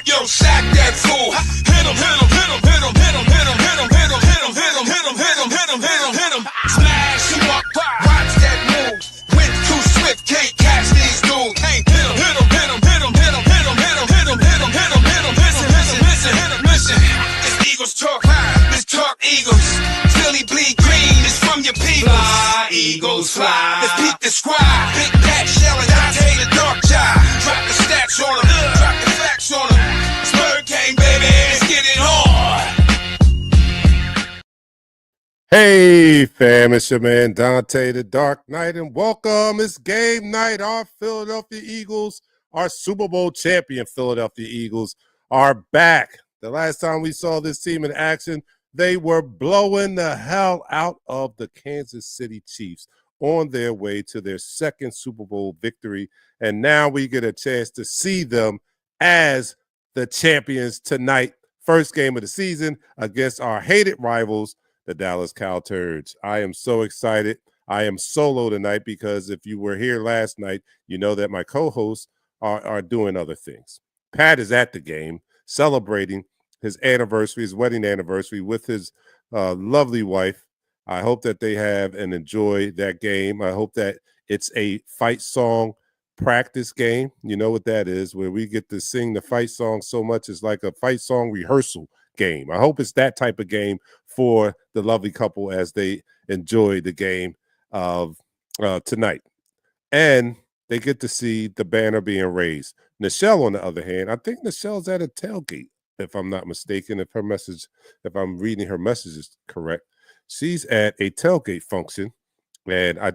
Yo, sack that fool. Hit him, hit him, hit him, hit him, hit him, hit him, hit him, hit him, hit him, hit him, hit him, hit him, hit him, hit him, hit him. Smash him up. Watch that move. Went too swift, can't catch these dudes. Hit him, hit him, hit him, hit him, hit him, hit him, hit him, hit him, hit him, hit him, hit him. Listen, listen, listen, hit him, listen. It's Eagles talk. This talk Eagles. Philly bleed green. It's from your people. Fly, Eagles, fly. Let's peep the squad. Big Pat Shell and Dante the Dark Child. Drop the stats on him. Drop the facts on him. Spur game, baby. Let's get it hard. Hey, fam, it's your man Dante the Dark Knight, and welcome. It's game night. Our Philadelphia Eagles, our Super Bowl champion Philadelphia Eagles, are back. The last time we saw this team in action, they were blowing the hell out of the Kansas City Chiefs on their way to their second Super Bowl victory, and now we get a chance to see them as the champions tonight. First game of the season against our hated rivals, the Dallas Cowboys. I am so excited. I am solo tonight because if you were here last night, you know that my co-hosts are doing other things. Pat is at the game celebrating his anniversary, his wedding anniversary with his lovely wife. I hope that they have and enjoy that game. I hope that it's a fight song practice game. You know what that is, where we get to sing the fight song so much it's like a fight song rehearsal game. I hope it's that type of game for the lovely couple as they enjoy the game of tonight. And they get to see the banner being raised. Nichelle, on the other hand, I think Nichelle's at a tailgate, if I'm not mistaken, if I'm reading her messages correct. She's at a tailgate function, and I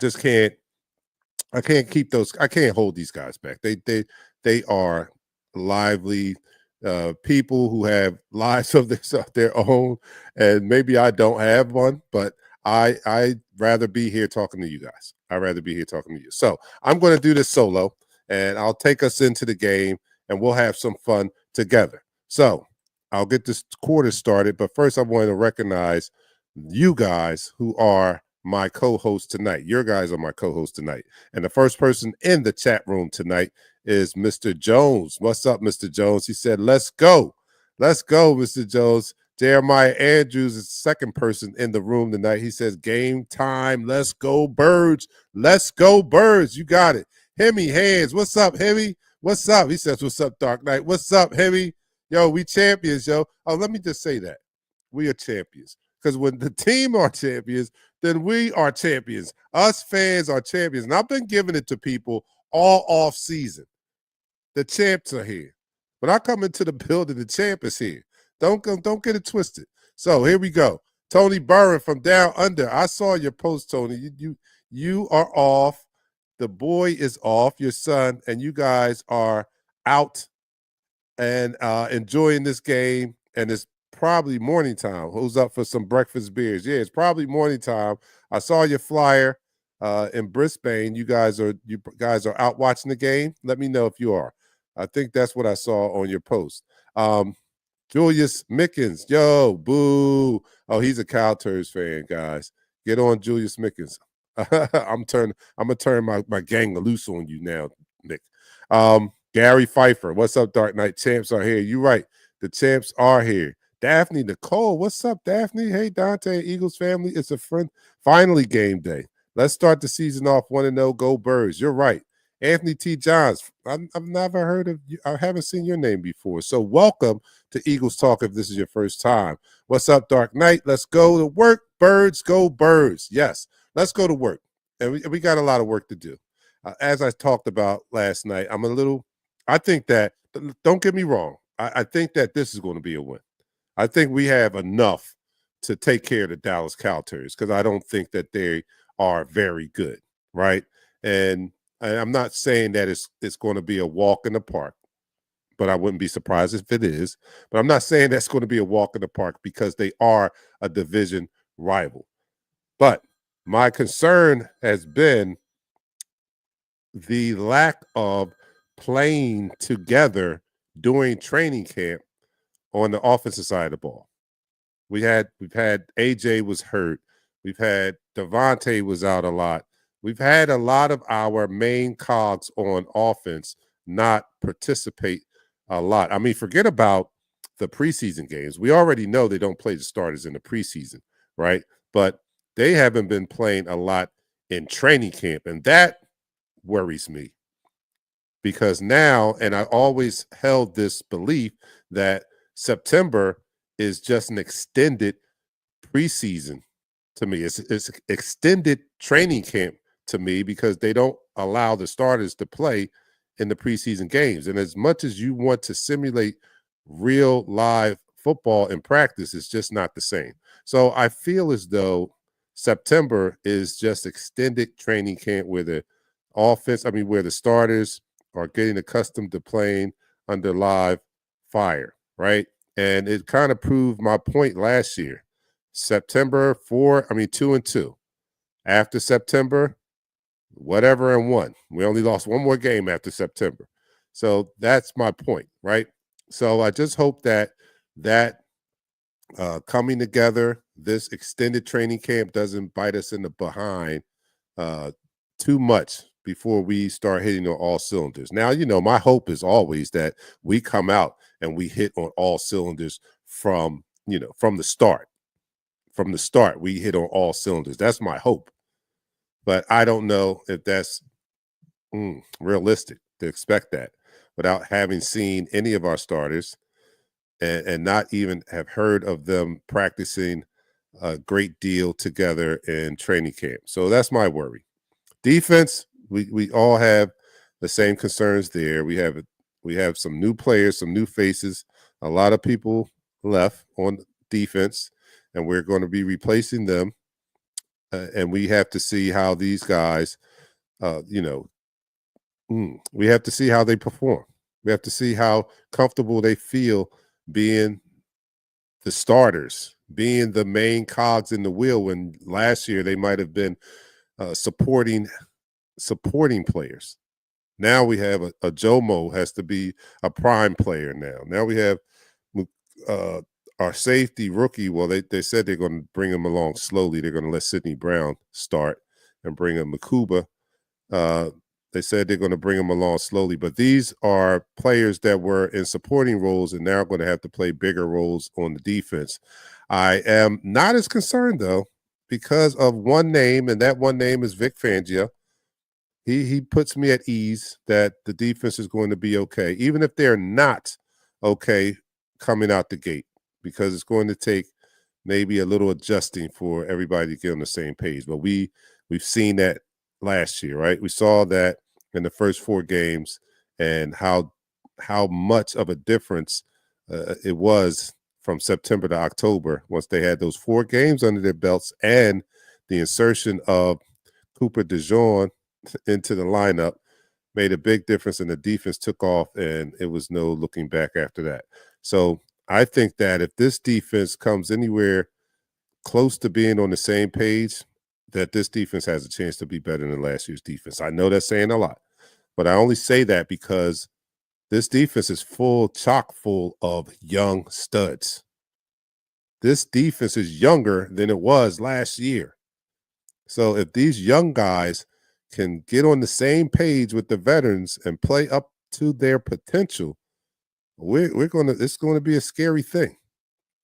can't hold these guys back. They are lively people who have lives of their own, and maybe I don't have one, but I'd rather be here talking to you guys. I'd rather be here talking to you. So I'm going to do this solo, and I'll take us into the game, and we'll have some fun together. So I'll get this quarter started, but first I want to recognize you guys who are my co-host tonight. Your guys are my co-host tonight. And the first person in the chat room tonight is Mr. Jones. What's up, Mr. Jones? He said, let's go. Let's go, Mr. Jones. Jeremiah Andrews is the second person in the room tonight. He says, game time. Let's go, Birds. Let's go, Birds. You got it. Hemi Hands. What's up, Hemi? What's up? He says, what's up, Dark Knight? What's up, Hemi? Yo, we champions, yo. Oh, let me just say that. We are champions. Because when the team are champions, then we are champions. Us fans are champions. And I've been giving it to people all off season. The champs are here. When I come into the building, the champ is here. Don't get it twisted. So here we go. Tony Burren from Down Under. I saw your post, Tony. You are off. The boy is off, your son, and you guys are out and enjoying this game. And it's probably morning time. Who's up for some breakfast beers? Yeah, it's probably morning time. I saw your flyer in Brisbane. You guys are out watching the game. Let me know if you are. I think that's what I saw on your post. Julius Mickens, yo, boo. Oh, he's a Cowboys fan, guys. Get on Julius Mickens. I'm gonna turn my gang loose on you now, Nick. Gary Pfeiffer, what's up, Dark Knight? Champs are here. You right. The champs are here. Daphne Nicole, what's up, Daphne? Hey, Dante, Eagles family. It's finally game day. Let's start the season off 1-0. Go Birds. You're right. Anthony T. Johns, I've never heard of you. I haven't seen your name before. So welcome to Eagles Talk if this is your first time. What's up, Dark Knight? Let's go to work. Birds, go Birds. Yes, let's go to work. And we got a lot of work to do. As I talked about last night, I think that, don't get me wrong, I think that this is going to be a win. I think we have enough to take care of the Dallas Cowboys because I don't think that they are very good, right? And I'm not saying that it's going to be a walk in the park, but I wouldn't be surprised if it is. But I'm not saying that's going to be a walk in the park because they are a division rival. But my concern has been the lack of playing together during training camp on the offensive side of the ball. We've had AJ was hurt. We've had Devontae was out a lot. We've had a lot of our main cogs on offense not participate a lot. I mean, forget about the preseason games. We already know they don't play the starters in the preseason, right? But they haven't been playing a lot in training camp, and that worries me because now, and I always held this belief that September is just an extended preseason to me. It's extended training camp to me because they don't allow the starters to play in the preseason games. And as much as you want to simulate real live football in practice, it's just not the same. So I feel as though September is just extended training camp where the where the starters are getting accustomed to playing under live fire, right? And it kind of proved my point last year. September 2-2. After September, whatever and 1. We only lost one more game after September. So that's my point, right? So I just hope that coming together, this extended training camp doesn't bite us in the behind too much before we start hitting on all cylinders. Now, my hope is always that we come out and we hit on all cylinders from the start. From the start, we hit on all cylinders. That's my hope. But I don't know if that's realistic to expect that without having seen any of our starters and not even have heard of them practicing a great deal together in training camp. So that's my worry. Defense, we all have the same concerns there. We have some new players, some new faces, a lot of people left on defense, and we're going to be replacing them. And we have to see how these guys, we have to see how they perform. We have to see how comfortable they feel being the starters, being the main cogs in the wheel when last year they might have been supporting players. Now we have a Jomo has to be a prime player now. Now we have our safety rookie. Well, they said they're going to bring him along slowly. They're going to let Sidney Brown start and bring in Makuba. They said they're going to bring him along slowly. But these are players that were in supporting roles and now are going to have to play bigger roles on the defense. I am not as concerned, though, because of one name, and that one name is Vic Fangio. He puts me at ease that the defense is going to be okay, even if they're not okay coming out the gate, because it's going to take maybe a little adjusting for everybody to get on the same page. But we've seen that last year, right? We saw that in the first 4 games and how much of a difference it was from September to October once they had those 4 games under their belts and the insertion of Cooper DeJean into the lineup made a big difference, and the defense took off, and it was no looking back after that. So I think that if this defense comes anywhere close to being on the same page, that this defense has a chance to be better than last year's defense. I know that's saying a lot, but I only say that because this defense is chock full of young studs. This defense is younger than it was last year. So if these young guys can get on the same page with the veterans and play up to their potential, it's going to be a scary thing.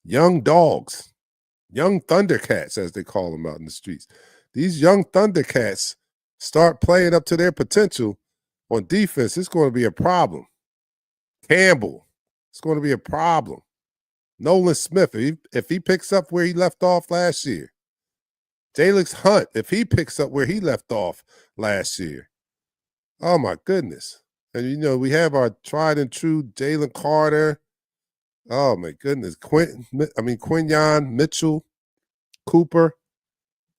Young dogs, young Thundercats, as they call them out in the streets. These young Thundercats start playing up to their potential on defense, it's going to be a problem. Campbell, it's going to be a problem. Nolan Smith, if he picks up where he left off last year. Jalix Hunt, if he picks up where he left off last year. Oh, my goodness. And, we have our tried and true Jalen Carter. Oh, my goodness. Quinyon, Mitchell, Cooper.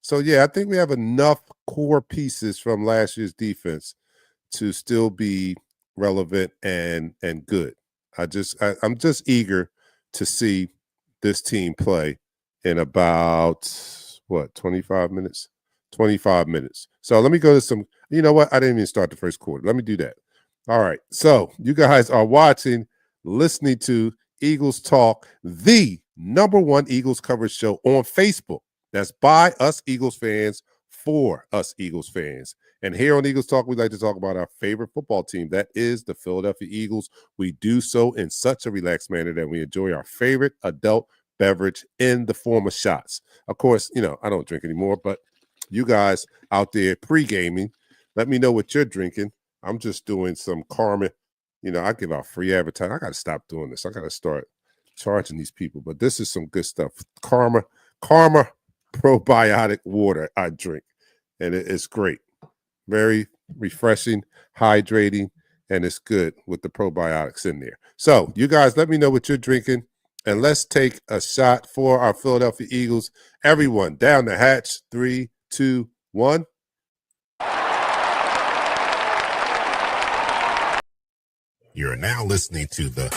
So, yeah, I think we have enough core pieces from last year's defense to still be relevant and good. I'm just eager to see this team play in about 25 minutes? 25 minutes. So let me go to some, you know what? I didn't even start the first quarter. Let me do that. All right. So you guys are listening to Eagles Talk, the #1 Eagles coverage show on Facebook. That's by us Eagles fans, for us Eagles fans. And here on Eagles Talk, we like to talk about our favorite football team. That is the Philadelphia Eagles. We do so in such a relaxed manner that we enjoy our favorite adult beverage in the form of shots. Of course, I don't drink anymore, but you guys out there pre-gaming, let me know what you're drinking. I'm just doing some Karma. I give out free advertising. I got to stop doing this. I got to start charging these people. But this is some good stuff. Karma probiotic water I drink, and it's great. Very refreshing, hydrating, and it's good with the probiotics in there. So you guys let me know what you're drinking, and let's take a shot for our Philadelphia Eagles. Everyone down the hatch. 3, 2, 1. You're now listening to the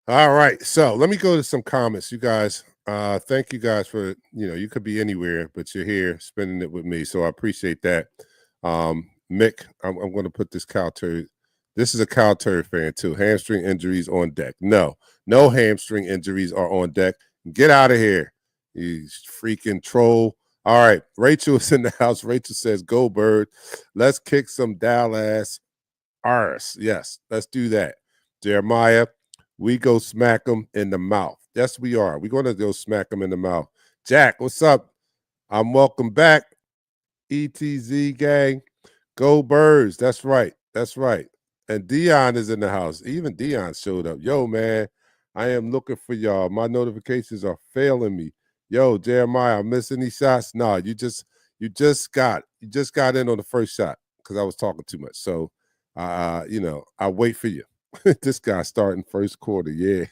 All right, so let me go to some comments, you guys. Thank you guys for, you could be anywhere, but you're here spending it with me, so I appreciate that. Mick, I'm going to put this cow turd. This is a cow turd fan too. Hamstring injuries on deck. No hamstring injuries are on deck. Get out of here, you freaking troll. All right, Rachel is in the house. Rachel says, "Go Bird, let's kick some Dallas arse." Yes, let's do that. Jeremiah, we go smack them in the mouth. Yes, we are. We're going to go smack them in the mouth. Jack, what's up? I'm welcome back. ETZ gang, go Birds. That's right. That's right. And Dion is in the house. Even Dion showed up. Yo, man, I am looking for y'all. My notifications are failing me. Yo, Jeremiah, I miss any shots? No, you just got in on the first shot because I was talking too much. So, I'll wait for you. This guy starting first quarter. Yeah,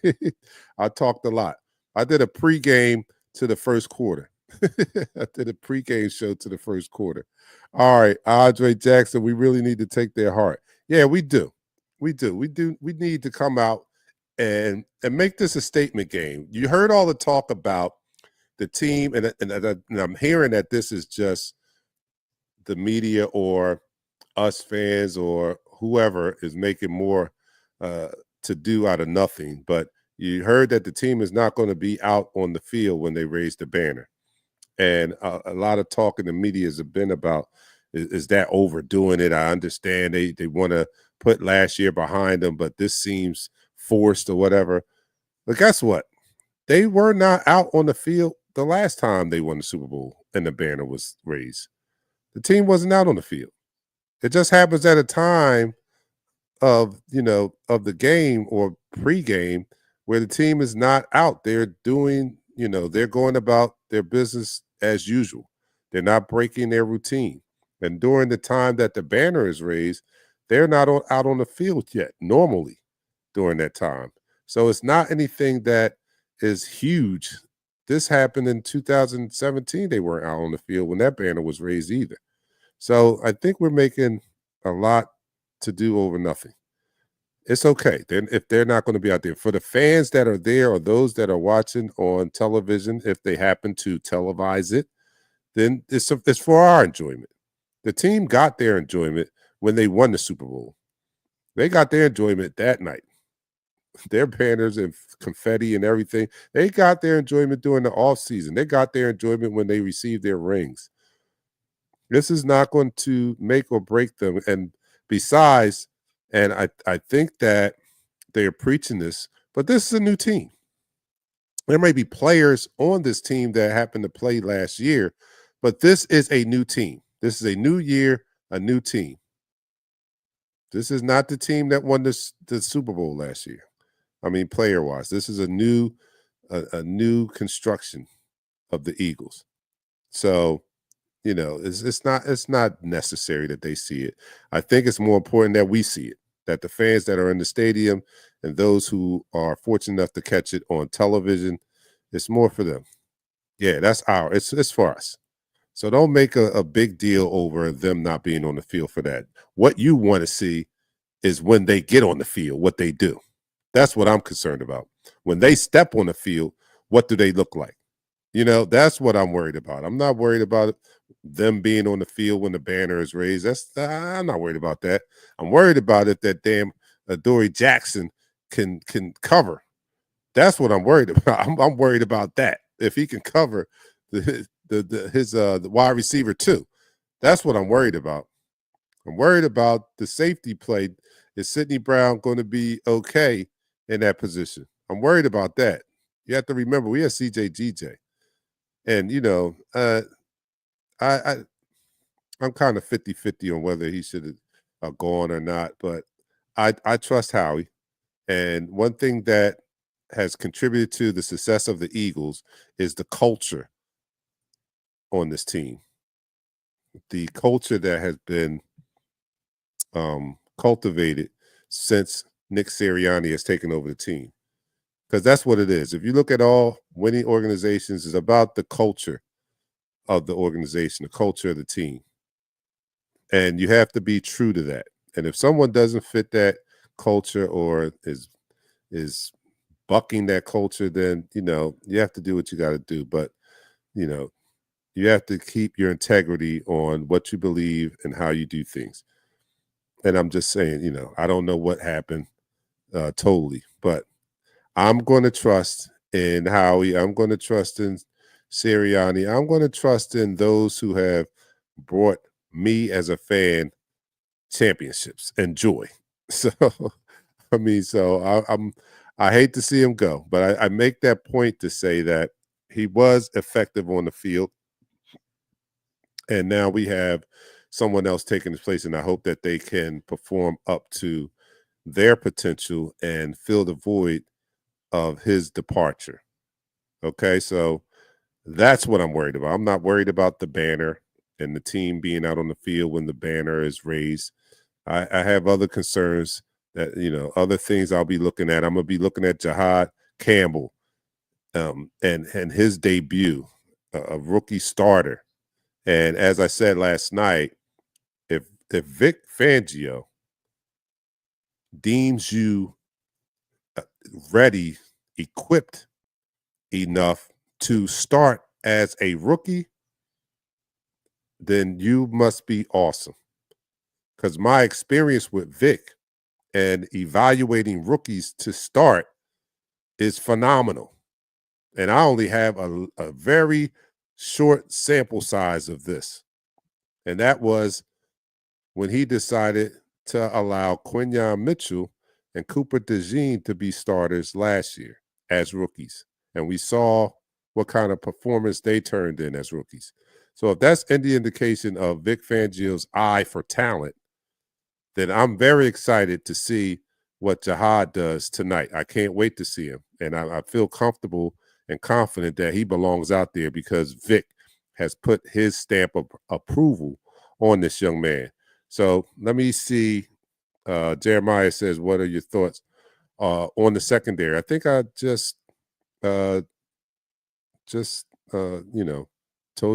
I talked a lot. I did a pregame to the first quarter. I did a pregame show to the first quarter. All right, Andre Jackson, we really need to take their heart. Yeah, we do. We need to come out and make this a statement game. You heard all the talk about the team, and I'm hearing that this is just the media or us fans or whoever is making more to do out of nothing. But you heard that the team is not going to be out on the field when they raise the banner. And a lot of talk in the media has been about, is that overdoing it? I understand they want to put last year behind them, but this seems forced or whatever. But guess what? They were not out on the field the last time they won the Super Bowl and the banner was raised. The team wasn't out on the field. It just happens at a time of the game or pregame where the team is not out. They're doing, they're going about their business as usual. They're not breaking their routine. And during the time that the banner is raised, they're not out on the field yet, normally during that time. So it's not anything that is huge. This happened in 2017. They weren't out on the field when that banner was raised either. So I think we're making a lot to do over nothing. It's okay. Then if they're not going to be out there, for the fans that are there or those that are watching on television, if they happen to televise it, then it's for our enjoyment. The team got their enjoyment when they won the Super Bowl. They got their enjoyment that night. Their banners and confetti and everything, they got their enjoyment during the offseason. They got their enjoyment when they received their rings. This is not going to make or break them. And besides, and I think that they're preaching this, but this is a new team. There may be players on this team that happened to play last year, but this is a new team. This is a new year, a new team. This is not the team that won the Super Bowl last year. I mean, player-wise, this is a new construction of the Eagles. So, it's not necessary that they see it. I think it's more important that we see it, that the fans that are in the stadium and those who are fortunate enough to catch it on television, it's more for them. Yeah, it's for us. So don't make a big deal over them not being on the field for that. What you want to see is when they get on the field, what they do. That's what I'm concerned about. When they step on the field, what do they look like? That's what I'm worried about. I'm not worried about them being on the field when the banner is raised. I'm not worried about that. I'm worried about it that damn Adoree Jackson can cover. That's what I'm worried about. I'm worried about that. If he can cover, the wide receiver too. That's what I'm worried about. I'm worried about the safety play. Is Sidney Brown going to be okay in that position? I'm worried about that. You have to remember we have CJ GJ, and I'm kind of 50-50 on whether he should have gone or not, but I trust Howie. And one thing that has contributed to the success of the Eagles is the culture on this team. The culture that has been cultivated since Nick Sirianni has taken over the team. Because that's what it is. If you look at all winning organizations, it's about the culture of the organization, the culture of the team. And you have to be true to that. And if someone doesn't fit that culture or is bucking that culture, then you have to do what you got to do. But you have to keep your integrity on what you believe and how you do things. And I'm just saying, I don't know what happened totally, but I'm going to trust in Howie. I'm going to trust in Sirianni. I'm going to trust in those who have brought me as a fan championships and joy. So, I hate to see him go, but I make that point to say that he was effective on the field. And now we have someone else taking his place, and I hope that they can perform up to their potential and fill the void of his departure. Okay, so that's what I'm worried about. I'm not worried about the banner and the team being out on the field when the banner is raised. I have other concerns that, other things I'll be looking at. I'm going to be looking at Jahad Campbell and his debut, a rookie starter. And as I said last night, if Vic Fangio deems you ready, equipped enough to start as a rookie, then you must be awesome. Because my experience with Vic and evaluating rookies to start is phenomenal. And I only have a very short sample size of this. And that was when he decided to allow Quinyon Mitchell and Cooper DeJean to be starters last year as rookies. And we saw what kind of performance they turned in as rookies. So if that's any indication of Vic Fangio's eye for talent, then I'm very excited to see what Jahad does tonight. I can't wait to see him. And I feel comfortable and confident that he belongs out there because Vic has put his stamp of approval on this young man. So let me see. Jeremiah says, what are your thoughts on the secondary? I think I just told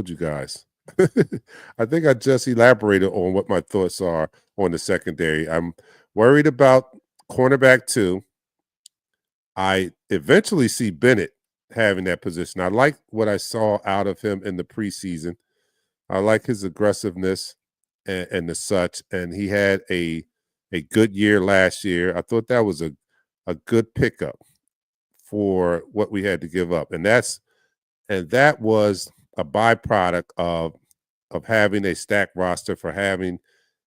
you guys. I think I just elaborated on what my thoughts are on the secondary. I'm worried about cornerback 2. I eventually see Bennett having that position. I like what I saw out of him in the preseason. I like his aggressiveness and the such. And he had a good year last year. I thought that was a good pickup for what we had to give up. And that was a byproduct of having a stacked roster, for having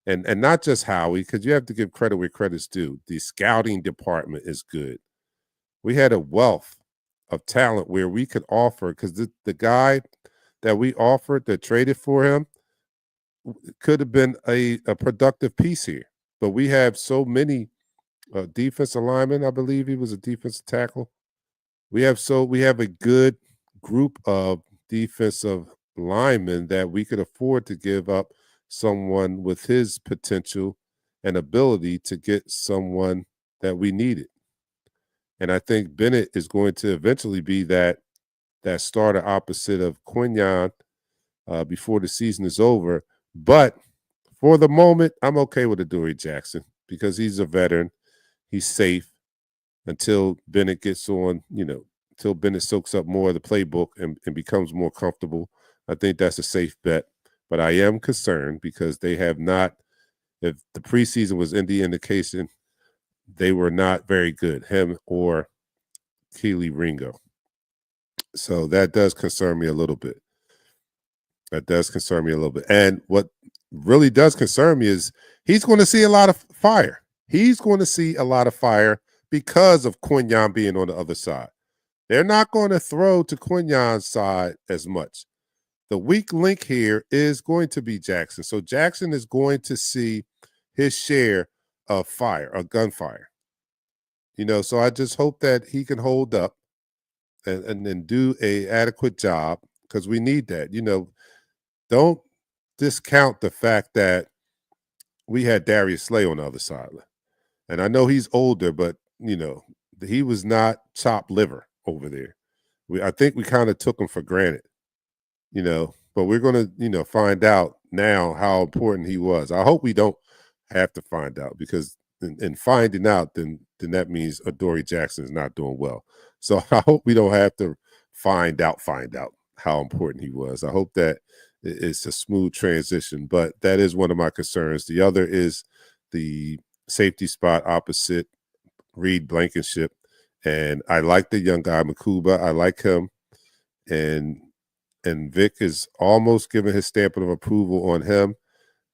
and not just Howie, because you have to give credit where credit's due. The scouting department is good. We had a wealth of talent where we could offer, because the guy that we offered that traded for him could have been a productive piece here. But we have so many defensive linemen. I believe he was a defensive tackle. We have a good group of defensive linemen that we could afford to give up someone with his potential and ability to get someone that we needed. And I think Bennett is going to eventually be that starter opposite of Quinyon before the season is over. But for the moment, I'm okay with Adoree Jackson because he's a veteran. He's safe until Bennett gets on, until Bennett soaks up more of the playbook and becomes more comfortable. I think that's a safe bet. But I am concerned because they have not, if the preseason was any indication, they were not very good, him or Keely Ringo. So that does concern me a little bit. That does concern me a little bit. And what really does concern me is he's going to see a lot of fire. He's going to see a lot of fire because of Quinyon being on the other side. They're not going to throw to Quinyon's side as much. The weak link here is going to be Jackson. So Jackson is going to see his share of fire, of gunfire. So I just hope that he can hold up and do a adequate job, because we need that. Don't discount the fact that we had Darius Slay on the other side. And I know he's older, but, he was not chopped liver over there. I think we kind of took him for granted, but we're going to, find out now how important he was. I hope we don't have to find out, because in finding out, then that means Adoree Jackson is not doing well. So I hope we don't have to find out how important he was. I hope that it's a smooth transition, but that is one of my concerns. The other is the safety spot opposite Reed Blankenship. And I like the young guy, Makuba. I like him. And Vic is almost giving his stamp of approval on him.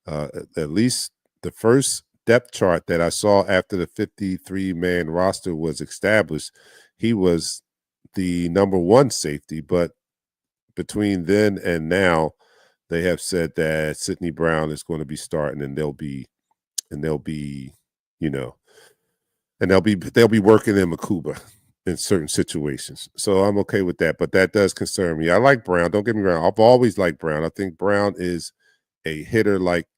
At least the first depth chart that I saw after the 53-man roster was established, he was the number one safety. But between then and now, they have said that Sidney Brown is going to be starting, and they'll be working in Makuba in certain situations. So I'm okay with that, but that does concern me. I like Brown. Don't get me wrong. I've always liked Brown. I think Brown is a hitter like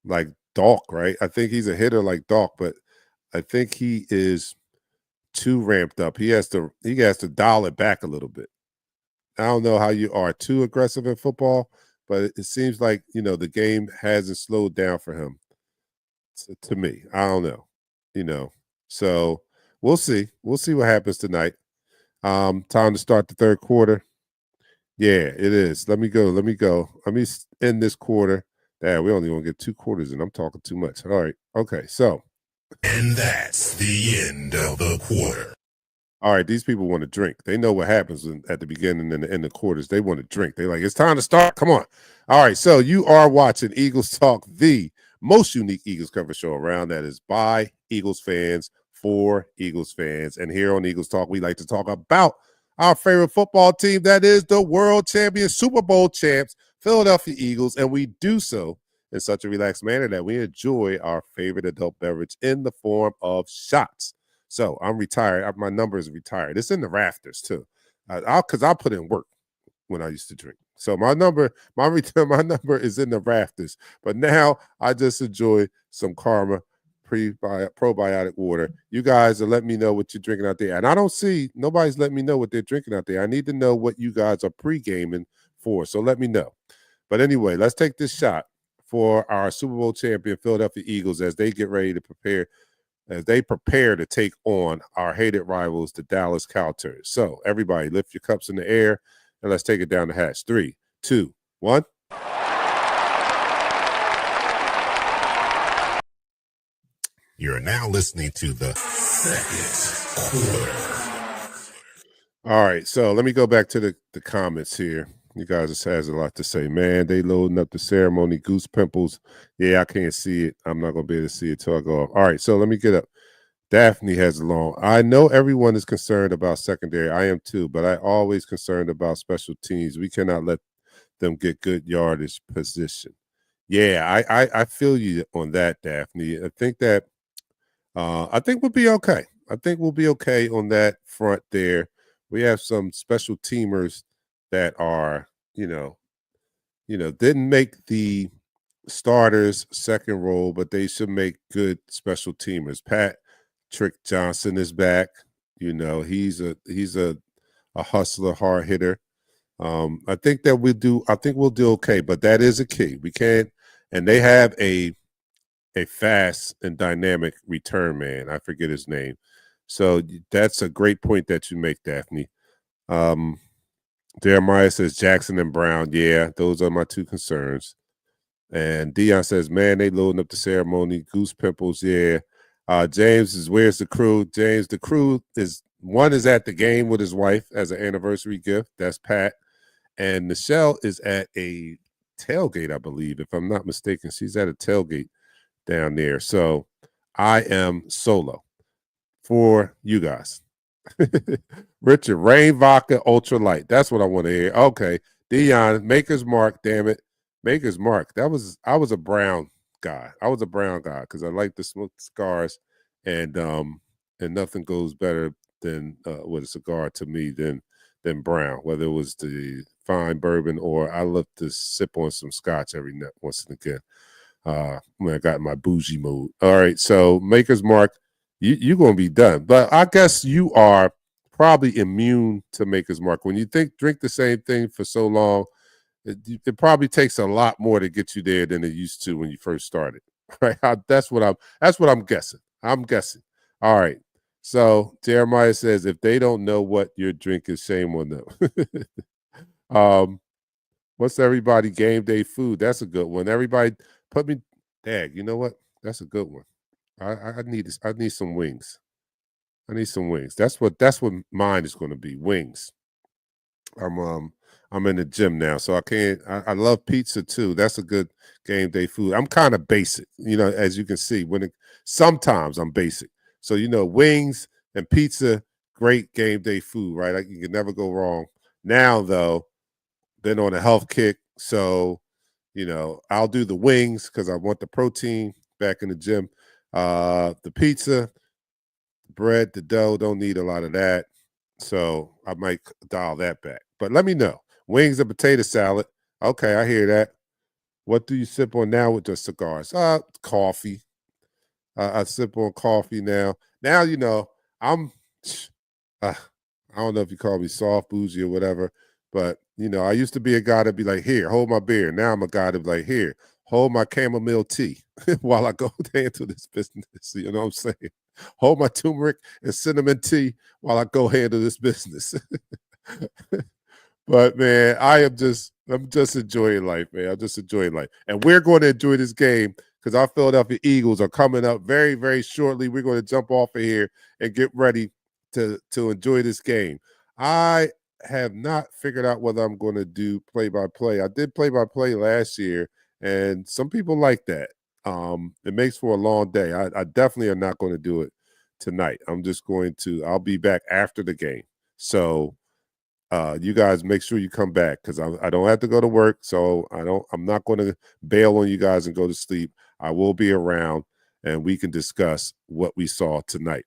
Dalk, right? I think he's a hitter like Dalk, but I think he is too ramped up. He has to dial it back a little bit. I don't know how you are too aggressive in football, but it seems like, the game hasn't slowed down for him. To me, I don't know, so we'll see. We'll see what happens tonight. Time to start the third quarter. Yeah, it is. Let me go. Let me end this quarter. Damn, we only want to get 2 quarters in. I'm talking too much. All right. Okay. So. And that's the end of the quarter. All right, these people want to drink. They know what happens at the beginning and the end of quarters. They want to drink. They're like, it's time to start. Come on. All right, so you are watching Eagles Talk, the most unique Eagles coverage show around, that is by Eagles fans for Eagles fans. And here on Eagles Talk, we like to talk about our favorite football team, that is the world champion, Super Bowl champs, Philadelphia Eagles. And we do so in such a relaxed manner that we enjoy our favorite adult beverage in the form of shots. So I'm retired. My number is retired. It's in the rafters too, because I put in work when I used to drink. So my number is in the rafters. But now I just enjoy some Karma probiotic water. You guys are letting me know what you're drinking out there, and I don't see nobody's letting me know what they're drinking out there. I need to know what you guys are pre-gaming for. So let me know. But anyway, let's take this shot for our Super Bowl champion Philadelphia Eagles as they get ready to prepare. As they prepare to take on our hated rivals, the Dallas Cowboys. So everybody lift your cups in the air and let's take it down the hatch. 3, 2, 1. You're now listening to the second quarter. All right, so let me go back to the comments here. You guys has a lot to say. Man, they loading up the ceremony. Goose pimples. Yeah, I can't see it. I'm not going to be able to see it till I go off. All right, so let me get up. Daphne has a long. I know everyone is concerned about secondary. I am too, but I always concerned about special teams. We cannot let them get good yardage position. Yeah, I feel you on that, Daphne. I think that I think we'll be okay. I think we'll be okay on that front there. We have some special teamers that are, didn't make the starters second role, but they should make good special teamers. Patrick Johnson is back. He's a hustler, hard hitter. I think we'll do okay, but that is a key. We can't, and they have a fast and dynamic return man. I forget his name. So that's a great point that you make, Daphne. Jeremiah says Jackson and Brown. Yeah, those are my 2 concerns. And Dion says, man, they loading up the ceremony. Goose pimples, yeah. James is, where's the crew? James, the crew is at the game with his wife as an anniversary gift. That's Pat. And Michelle is at a tailgate, I believe, if I'm not mistaken. She's at a tailgate down there. So I am solo for you guys. Richard, Rain Vodka Ultra Light. That's what I want to hear. Okay. Dion, Maker's Mark, damn it. Maker's Mark. I was a brown guy. I was a brown guy because I like to smoke cigars, and nothing goes better than with a cigar to me than brown, whether it was the fine bourbon or I love to sip on some scotch every once and again. When I got my bougie mode. All right, so Maker's Mark, you're gonna be done. But I guess you are probably immune to Maker's Mark. When you drink the same thing for so long, it probably takes a lot more to get you there than it used to when you first started. Right? That's what I'm guessing. I'm guessing. All right. So Jeremiah says if they don't know what your drink is, shame on them. What's everybody game day food? That's a good one. Everybody put me Dad, you know what? That's a good one. I need this. I need some wings. I need some wings. That's what mine is going to be. Wings. I'm in the gym now, so I can't I love pizza too. That's a good game day food. I'm kind of basic, as you can see. Sometimes I'm basic. So wings and pizza, great game day food, right? You can never go wrong. Now though, been on a health kick, so I'll do the wings because I want the protein back in the gym. The pizza, bread, the dough, don't need a lot of that, so I might dial that back. But let me know. Wings and potato salad. Okay, I hear that. What do you sip on now with the cigars? Coffee. I sip on coffee now. Now I'm. I don't know if you call me soft, bougie, or whatever. But, I used to be a guy to be like, here, hold my beer. Now I'm a guy to be like, here, hold my chamomile tea while I go into this business. You know what I'm saying? Hold my turmeric and cinnamon tea while I go handle this business. But, man, I'm just enjoying life, man. I'm just enjoying life. And we're going to enjoy this game because our Philadelphia Eagles are coming up very, very shortly. We're going to jump off of here and get ready to enjoy this game. I have not figured out whether I'm going to do play-by-play. I did play-by-play last year, and some people like that. It makes for a long day. I definitely am not going to do it tonight. I'll be back after the game. So you guys make sure you come back because I don't have to go to work. So I'm not going to bail on you guys and go to sleep. I will be around, and we can discuss what we saw tonight.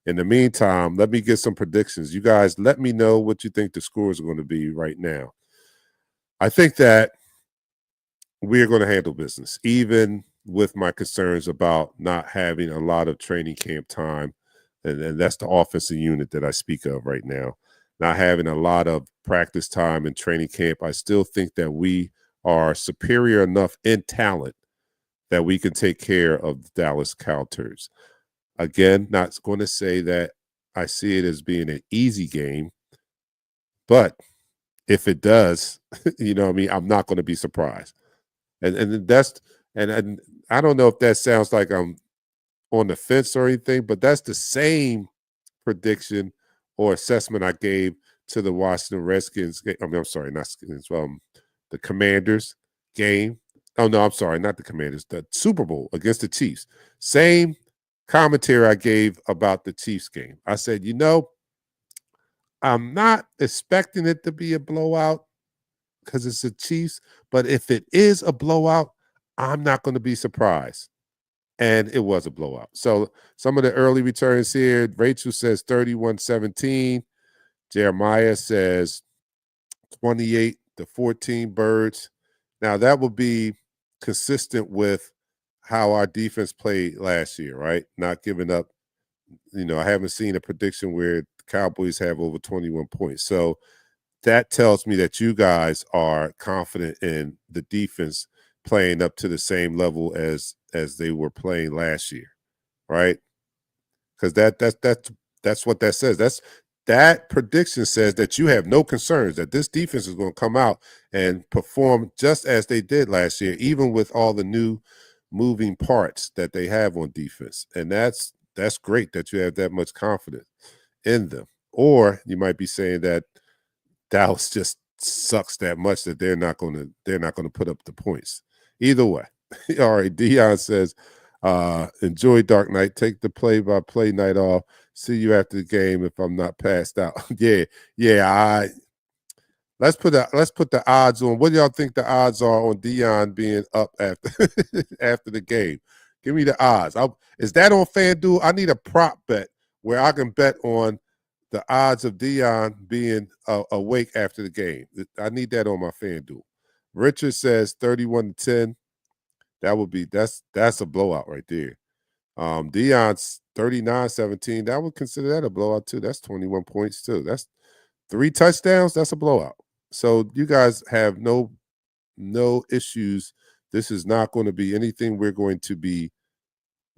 In the meantime, let me get some predictions. You guys, let me know what you think the scores are going to be right now. I think that we're going to handle business, even with my concerns about not having a lot of training camp time. And that's the offensive unit that I speak of right now. Not having a lot of practice time in training camp. I still think that we are superior enough in talent that we can take care of the Dallas Cowboys. Again, not going to say that I see it as being an easy game, but if it does, I'm not going to be surprised. And I don't know if that sounds like I'm on the fence or anything, but that's the same prediction or assessment I gave to the Washington Redskins. I'm sorry, not Skins, the Commanders game. Oh no, I'm sorry, not the Commanders. The Super Bowl against the Chiefs. Same commentary I gave about the Chiefs game. I said, I'm not expecting it to be a blowout because it's the Chiefs, but if it is a blowout, I'm not going to be surprised. And it was a blowout. So some of the early returns here, Rachel says 31-17. Jeremiah says 28-14 Birds. Now that would be consistent with how our defense played last year, right? Not giving up. I haven't seen a prediction where the Cowboys have over 21 points. So that tells me that you guys are confident in the defense playing up to the same level as they were playing last year, right? Because that's what that says. That prediction says that you have no concerns that this defense is going to come out and perform just as they did last year, even with all the new moving parts that they have on defense. And that's great that you have that much confidence in them. Or you might be saying that Dallas just sucks that much that they're not gonna put up the points. Either way. All right, Dion says, enjoy Dark Knight. Take the play-by-play night off. See you after the game if I'm not passed out. yeah. Let's put the odds on. What do y'all think the odds are on Dion being up after after the game? Give me the odds. Is that on FanDuel? I need a prop bet where I can bet on the odds of Dion being awake after the game. I need that on my FanDuel. Richard says 31-10. That's a blowout right there. Dion's 39-17. That would consider that a blowout too. That's 21 points too. That's 3 touchdowns. That's a blowout. So you guys have no issues. This is not going to be anything we're going to be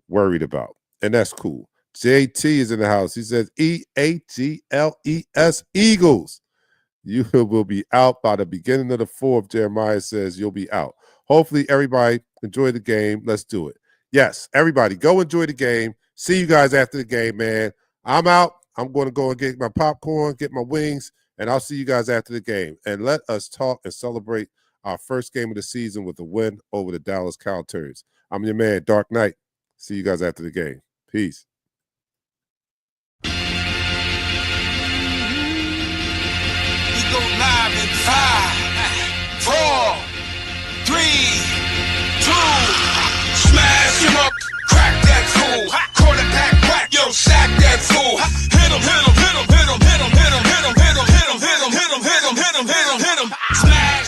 worried about, and that's cool. JT is in the house. He says EAGLES Eagles. You will be out by the beginning of the fourth. Jeremiah says you'll be out. Hopefully everybody enjoy the game. Let's do it. Yes, everybody go enjoy the game. See you guys after the game, man. I'm out. I'm going to go and get my popcorn, get my wings, and I'll see you guys after the game. And let us talk and celebrate our first game of the season with a win over the Dallas Cowboys. I'm your man, Dark Knight. See you guys after the game. Peace. We gon'